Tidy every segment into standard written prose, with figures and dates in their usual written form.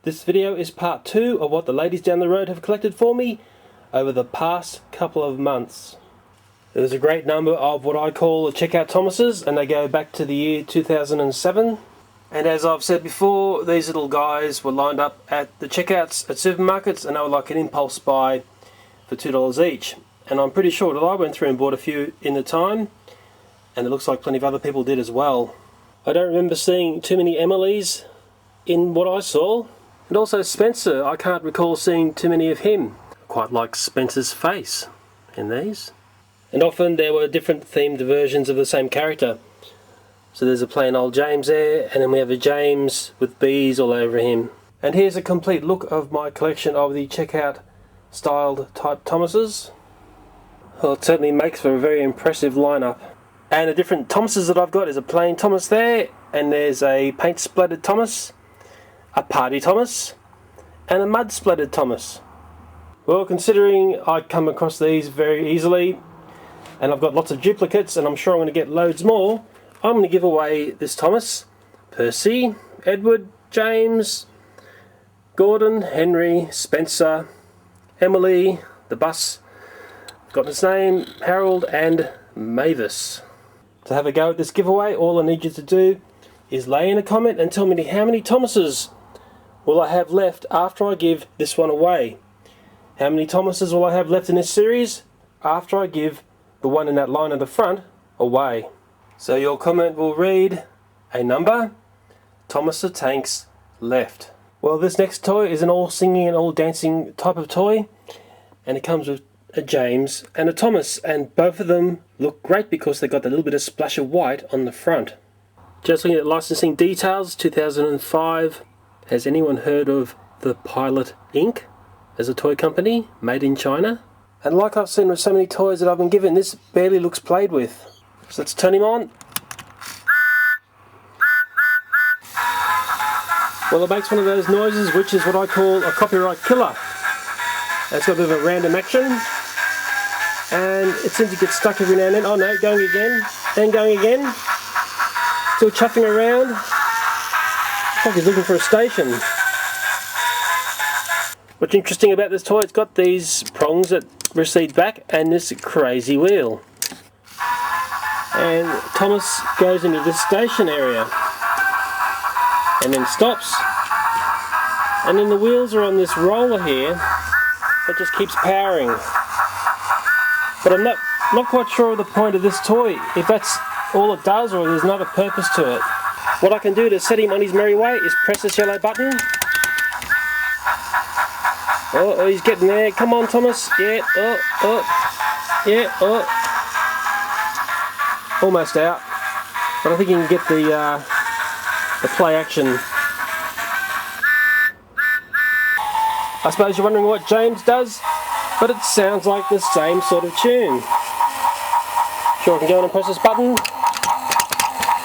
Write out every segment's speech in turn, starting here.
This video is part 2 of what the ladies down the road have collected for me over the past couple of months. There's a great number of what I call checkout Thomases, and they go back to the year 2007. And as I've said before, these little guys were lined up at the checkouts at supermarkets, and they were like an impulse buy for $2 each. And I'm pretty sure that I went through and bought a few in the time, and it looks like plenty of other people did as well. I don't remember seeing too many Emilys in what I saw. And also Spencer, I can't recall seeing too many of him. Quite like Spencer's face in these. And often there were different themed versions of the same character. So there's a plain old James there, and then we have a James with bees all over him. And here's a complete look of my collection of the checkout styled type Thomases. Well, it certainly makes for a very impressive lineup. And the different Thomases that I've got is a plain Thomas there, and there's a paint splattered Thomas, a party Thomas, and a mud splattered Thomas. Well, considering I come across these very easily, and I've got lots of duplicates, and I'm sure I'm going to get loads more, I'm going to give away this Thomas, Percy, Edward, James, Gordon, Henry, Spencer, Emily, the bus, I've got his name, Harold, and Mavis. To have a go at this giveaway, all I need you to do is lay in a comment and tell me how many Thomases will I have left after I give this one away. How many Thomases will I have left in this series after I give the one in that line at the front away? So your comment will read a number, Thomas the Tank's left. Well, this next toy is an all singing and all dancing type of toy, and it comes with a James and a Thomas, and both of them look great because they got a little bit of splash of white on the front. Just looking at licensing details, 2005. Has anyone heard of the Pilot Inc. as a toy company made in China? And like I've seen with so many toys that I've been given, this barely looks played with. So let's turn him on. Well, it makes one of those noises which is what I call a copyright killer. It's got a bit of a random action, and it seems to get stuck every now and then. Oh no, going again, and going again. Still chuffing around. Like he's looking for a station. What's interesting about this toy, it's got these prongs that recede back and this crazy wheel. And Thomas goes into this station area and then stops, and then the wheels are on this roller here that just keeps powering. But I'm not quite sure of the point of this toy, if that's all it does or there's another purpose to it. What I can do to set him on his merry way is press this yellow button. Oh, he's getting there. Come on, Thomas. Yeah, yeah, almost out. But I think you can get the play action. I suppose you're wondering what James does, but it sounds like the same sort of tune. Sure, I can go in and press this button.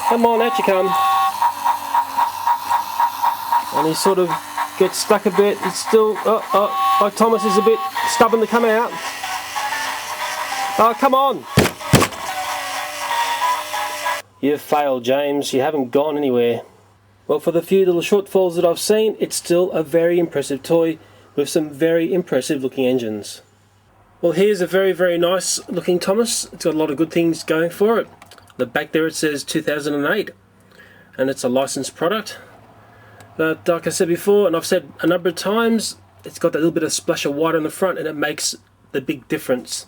Come on, out you come. And he sort of gets stuck a bit. It's still, like Thomas is a bit stubborn to come out. Oh, come on! You've failed, James. You haven't gone anywhere. Well, for the few little shortfalls that I've seen, it's still a very impressive toy with some very impressive looking engines. Well, here's a very, very nice looking Thomas. It's got a lot of good things going for it. The back there it says 2008, and it's a licensed product. But like I said before, and I've said a number of times, it's got that little bit of splash of white on the front, and it makes the big difference.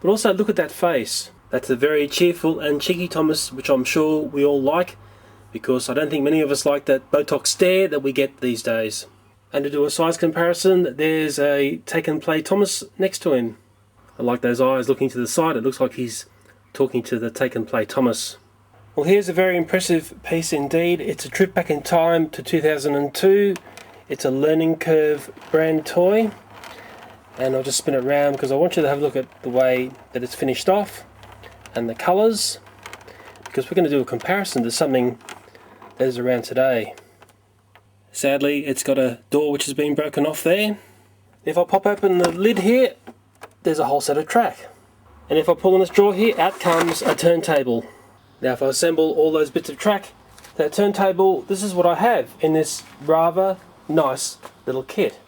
But also look at that face. That's a very cheerful and cheeky Thomas, which I'm sure we all like, because I don't think many of us like that Botox stare that we get these days. And to do a size comparison, there's a take and play Thomas next to him. I like those eyes looking to the side. It looks like he's talking to the take and play Thomas. Well, here's a very impressive piece indeed. It's a trip back in time to 2002. It's a Learning Curve brand toy, and I'll just spin it around because I want you to have a look at the way that it's finished off and the colours, because we're going to do a comparison to something that is around today. Sadly, it's got a door which has been broken off there. If I pop open the lid here, there's a whole set of track. And if I pull on this drawer here, out comes a turntable. Now if I assemble all those bits of track, that turntable, this is what I have in this rather nice little kit.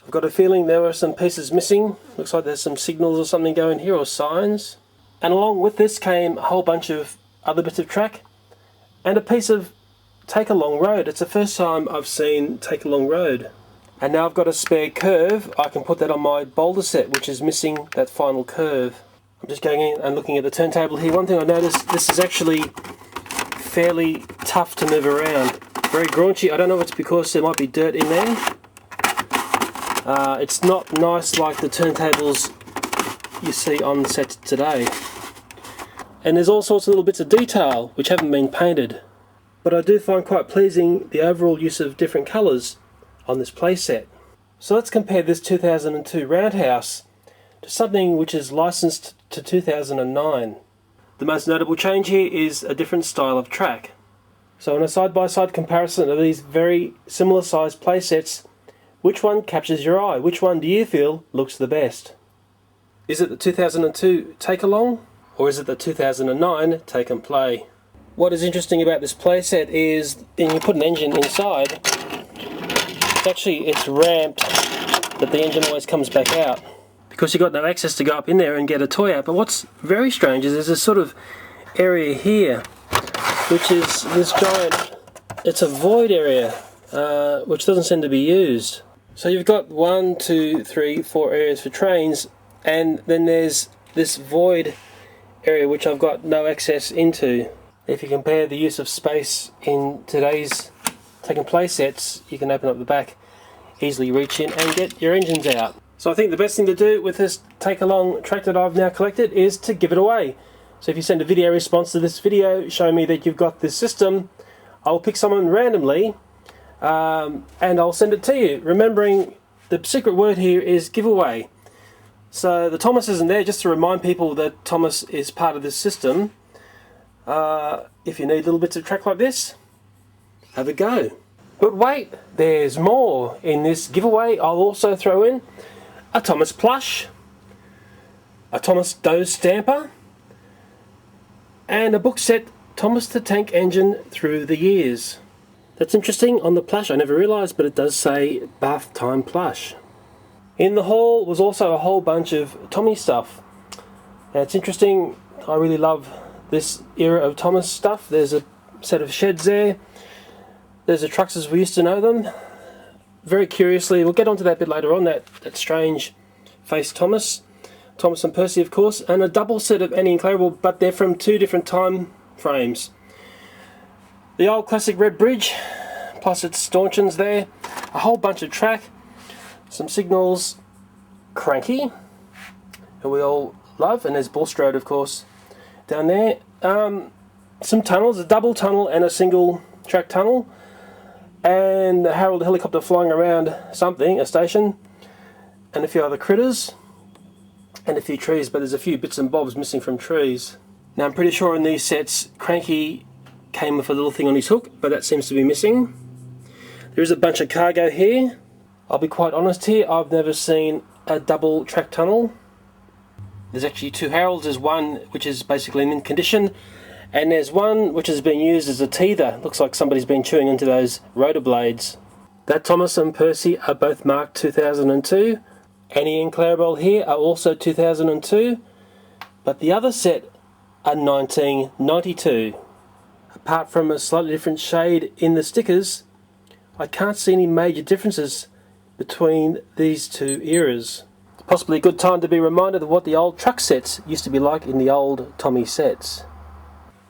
I've got a feeling there were some pieces missing. Looks like there's some signals or something going here, or signs. And along with this came a whole bunch of other bits of track and a piece of Take Along Road. It's the first time I've seen Take Along Road. And now I've got a spare curve. I can put that on my boulder set, which is missing that final curve. I'm just going in and looking at the turntable here. One thing I noticed, this is actually fairly tough to move around. Very graunchy. I don't know if it's because there might be dirt in there. It's not nice like the turntables you see on the set today. And there's all sorts of little bits of detail which haven't been painted. But I do find quite pleasing the overall use of different colours on this playset. So let's compare this 2002 Roundhouse to something which is licensed to 2009. The most notable change here is a different style of track. So in a side-by-side comparison of these very similar sized playsets, which one captures your eye? Which one do you feel looks the best? Is it the 2002 Take Along, or is it the 2009 Take and Play? What is interesting about this playset is when you put an engine inside, it's ramped that the engine always comes back out, because you've got no access to go up in there and get a toy out. But what's very strange is there's this sort of area here, which is this giant, it's a void area, which doesn't seem to be used. So you've got 1, 2, 3, 4 areas for trains, and then there's this void area which I've got no access into. If you compare the use of space in today's Take and Play sets, you can open up the back, easily reach in and get your engines out. So I think the best thing to do with this Take Along track that I've now collected is to give it away. So if you send a video response to this video showing me that you've got this system, I'll pick someone randomly and I'll send it to you, remembering the secret word here is giveaway. So the Tomas isn't there, just to remind people that Tomas is part of this system. If you need little bits of track like this, have a go. But wait, there's more. In this giveaway I'll also throw in a Tomas plush, a Tomas Doze stamper, and a book set, Tomas the Tank Engine Through the Years. That's interesting, on the plush I never realised, but it does say Bath Time Plush. In the haul was also a whole bunch of Tommy stuff. Now it's interesting, I really love this era of Tomas stuff. There's a set of sheds there, there's the trucks as we used to know them. Very curiously, we'll get onto that a bit later on, that strange faced Tomas and Percy of course, and a double set of Annie and Clarabel, but they're from 2 different time frames. The old classic red bridge, plus its stanchions there, a whole bunch of track, some signals, Cranky, who we all love, and there's Bulstrode of course down there. Some tunnels, a double tunnel and a single track tunnel, and the Harold helicopter flying around something, a station, and a few other critters, and a few trees, but there's a few bits and bobs missing from trees. Now I'm pretty sure in these sets Cranky came with a little thing on his hook, but that seems to be missing. There is a bunch of cargo here. I'll be quite honest here, I've never seen a double track tunnel. There's actually 2 Harolds. There's one which is basically in mint condition, and there's one which has been used as a teether. Looks like somebody's been chewing into those rotor blades. That Tomas and Percy are both marked 2002. Annie and Clarabel here are also 2002, but the other set are 1992. Apart from a slightly different shade in the stickers, I can't see any major differences between these 2 eras. It's possibly a good time to be reminded of what the old truck sets used to be like in the old Tommy sets.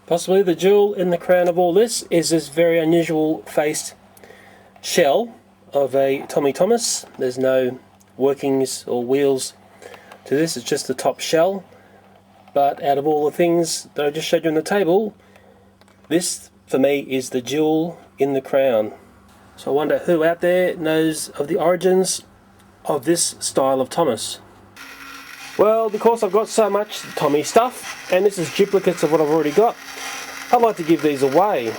Possibly the jewel in the crown of all this is this very unusual faced shell of a Tommy Tomas. There's no workings or wheels to this, it's just the top shell. But out of all the things that I just showed you on the table, this for me is the jewel in the crown. So I wonder who out there knows of the origins of this style of Tomas. Well, because I've got so much Tommy stuff, and this is duplicates of what I've already got, I'd like to give these away.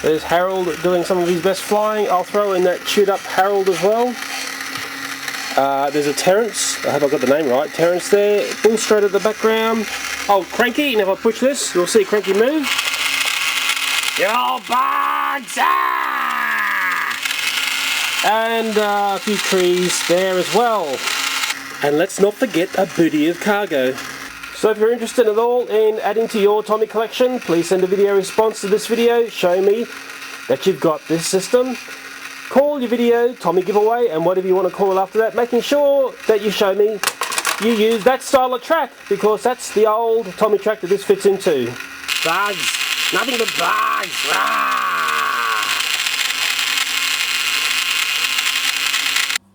There's Harold doing some of his best flying. I'll throw in that chewed up Harold as well. There's a Terence, I hope I got the name right, Terence there, Bulstrode at the background. Oh, Cranky, and if I push this, you'll see Cranky move. Your bugs! Ah! And a few trees there as well. And let's not forget a booty of cargo. So if you're interested at all in adding to your Tommy collection, please send a video response to this video showing me that you've got this system. Call your video Tommy giveaway and whatever you want to call it after that, making sure that you show me you use that style of track, because that's the old Tommy track that this fits into. Bugs! Nothing but bugs!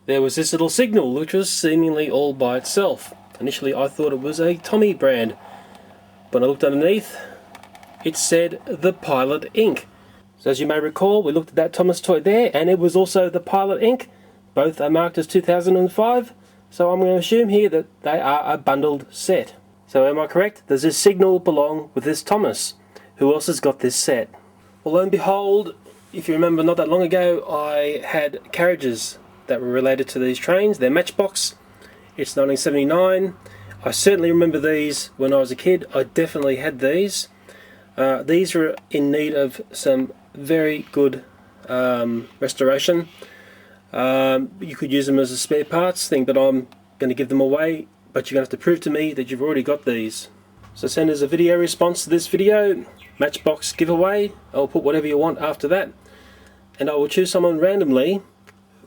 There was this little signal which was seemingly all by itself. Initially I thought it was a Tommy brand. When I looked underneath, it said the Pilot Ink. So as you may recall, we looked at that Thomas toy there, and it was also the Pilot Ink. Both are marked as 2005, so I'm going to assume here that they are a bundled set. So am I correct? Does this signal belong with this Thomas? Who else has got this set? Well, lo and behold, if you remember not that long ago, I had carriages that were related to these trains. They're Matchbox. It's 1979. I certainly remember these when I was a kid. I definitely had these. These are in need of some very good restoration. You could use them as a spare parts thing, but I'm going to give them away, but you're going to have to prove to me that you've already got these. So send us a video response to this video, Matchbox giveaway. I'll put whatever you want after that, and I will choose someone randomly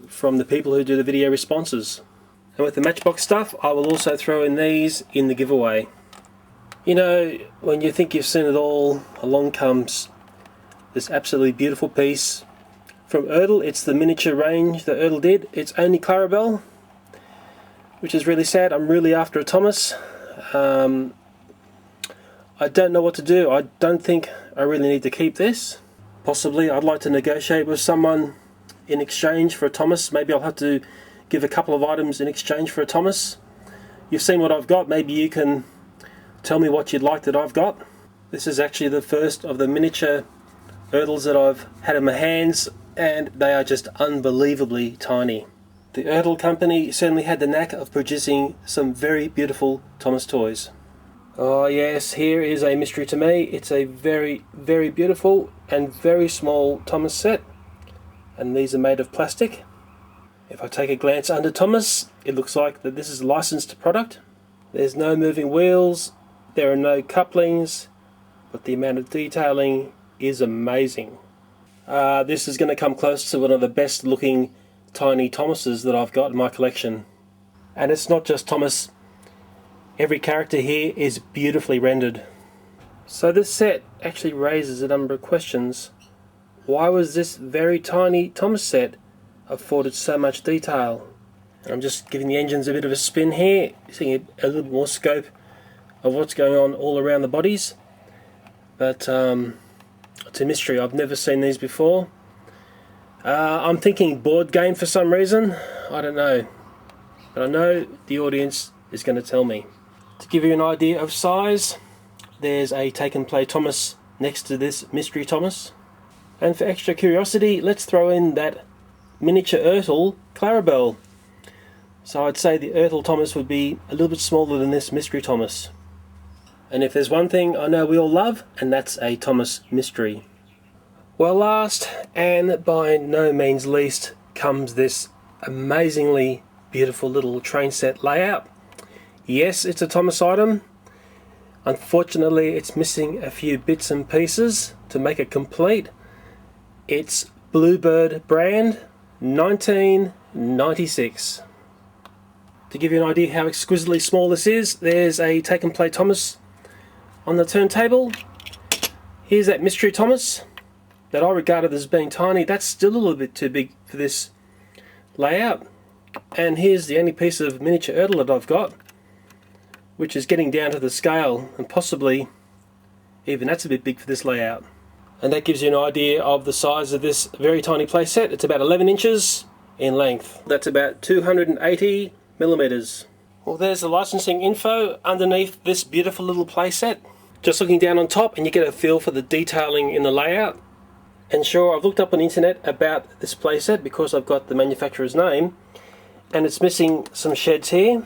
from the people who do the video responses. And with the Matchbox stuff, I will also throw in these in the giveaway. You know, when you think you've seen it all, along comes this absolutely beautiful piece from Ertl. It's the miniature range that Ertl did. It's only Clarabelle, which is really sad. I'm really after a Thomas. I don't know what to do. I don't think I really need to keep this. Possibly I'd like to negotiate with someone in exchange for a Thomas. Maybe I'll have to give a couple of items in exchange for a Thomas. You've seen what I've got. Maybe you can tell me what you'd like that I've got. This is actually the first of the miniature Ertls that I've had in my hands, and they are just unbelievably tiny. The Ertl company certainly had the knack of producing some very beautiful Thomas toys. Oh yes, here is a mystery to me. It's a very, very beautiful and very small Thomas set, and these are made of plastic. If I take a glance under Thomas, it looks like that this is a licensed product. There's no moving wheels, there are no couplings, but the amount of detailing is amazing. This is going to come close to one of the best looking tiny Thomases that I've got in my collection. And it's not just Thomas. Every character here is beautifully rendered. So this set actually raises a number of questions. Why was this very tiny Thomas set afforded so much detail? I'm just giving the engines a bit of a spin here, seeing a little more scope of what's going on all around the bodies. But it's a mystery. I've never seen these before. I'm thinking board game for some reason. I don't know. But I know the audience is going to tell me. To give you an idea of size, there's a take and play Thomas next to this mystery Thomas. And for extra curiosity, let's throw in that miniature Ertl Clarabelle. So I'd say the Ertl Thomas would be a little bit smaller than this mystery Thomas. And if there's one thing I know we all love, and that's a Thomas mystery. Well, last and by no means least comes this amazingly beautiful little train set layout. Yes, it's a Thomas item. Unfortunately, it's missing a few bits and pieces to make it complete. It's Bluebird brand, 1996. To give you an idea how exquisitely small this is, there's a take and play Thomas on the turntable. Here's that mystery Thomas that I regarded as being tiny. That's still a little bit too big for this layout. And here's the only piece of miniature Ertl that I've got, which is getting down to the scale, and possibly even that's a bit big for this layout. And that gives you an idea of the size of this very tiny playset. It's about 11 inches in length. That's about 280 millimeters. Well, there's the licensing info underneath this beautiful little playset. Just looking down on top and you get a feel for the detailing in the layout. And sure, I've looked up on the internet about this playset because I've got the manufacturer's name, and it's missing some sheds here.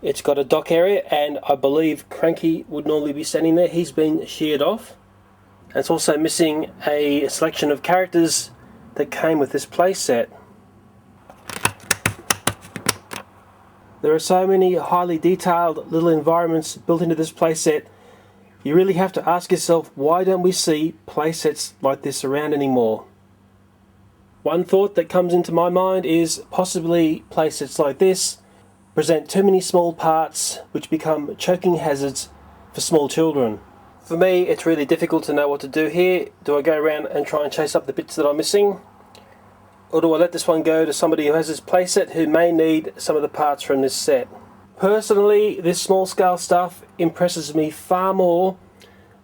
It's got a dock area, and I believe Cranky would normally be standing there. He's been sheared off. And it's also missing a selection of characters that came with this playset. There are so many highly detailed little environments built into this playset. You really have to ask yourself, why don't we see playsets like this around anymore? One thought that comes into my mind is possibly playsets like this present too many small parts which become choking hazards for small children. For me, it's really difficult to know what to do here. Do I go around and try and chase up the bits that I'm missing? Or do I let this one go to somebody who has this playset who may need some of the parts from this set? Personally, this small scale stuff impresses me far more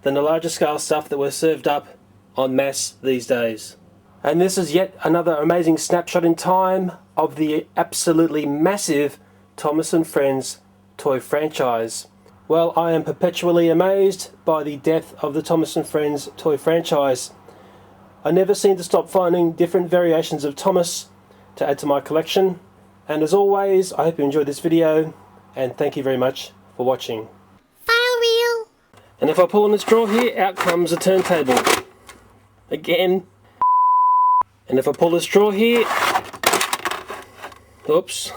than the larger scale stuff that we're served up en masse these days. And this is yet another amazing snapshot in time of the absolutely massive Thomas and Friends toy franchise. Well, I am perpetually amazed by the depth of the Thomas and Friends toy franchise. I never seem to stop finding different variations of Thomas to add to my collection. And as always, I hope you enjoyed this video, and thank you very much for watching. File reel. And if I pull on this drawer here, out comes a turntable. Again. And if I pull this drawer here, oops.